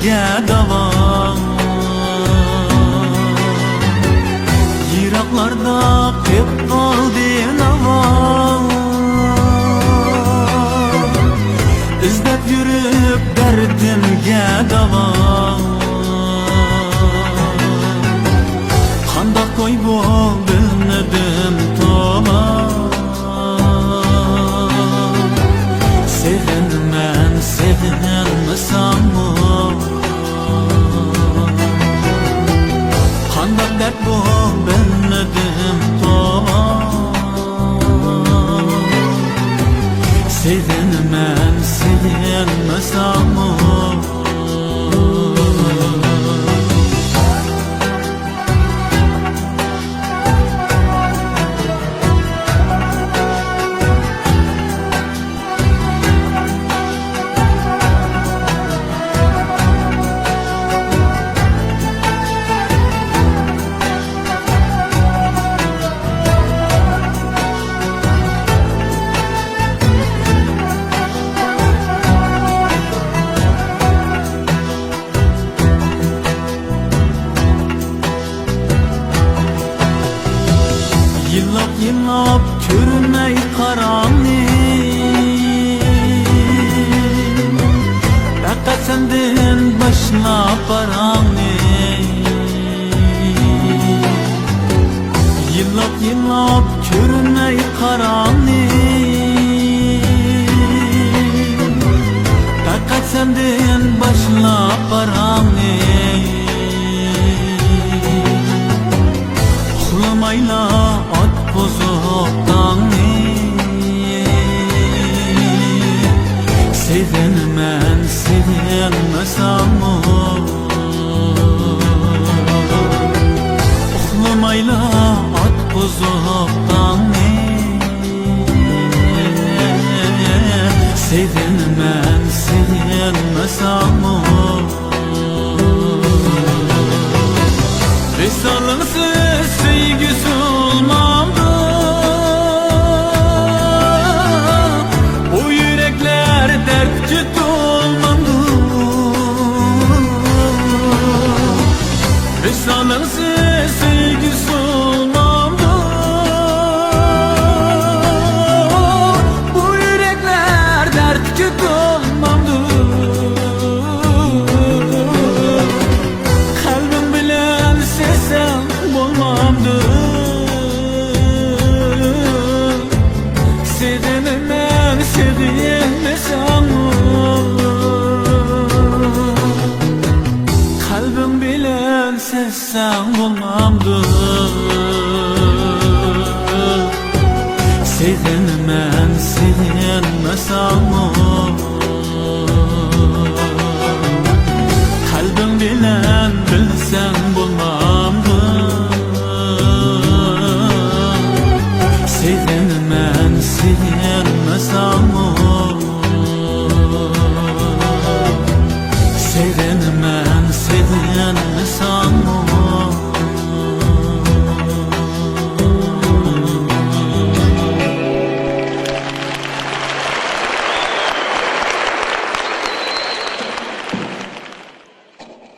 derdimge dava. Yiraklarda hep kaldın ama İzlep yürüp derdimge dava. Kandak koy bu bilmedim toma. Sevinmen sevinmesem mi? Kandak dert bu bilmedim toma. Sevinmen sevinmesem mi? Yıllap yıllap körünmey karanlık. Fakat senden başla paranlık. Yıllap yıllap körünmey karanlık. Fakat senden başla paranlık. Ağlamayla at bozuktan sevinmen sevinmesem mi? Ağlamayla at bozuktan sevinmen sevinmesem mi? Vesalımsız sevgisi olmamdı. Bu yürekler dert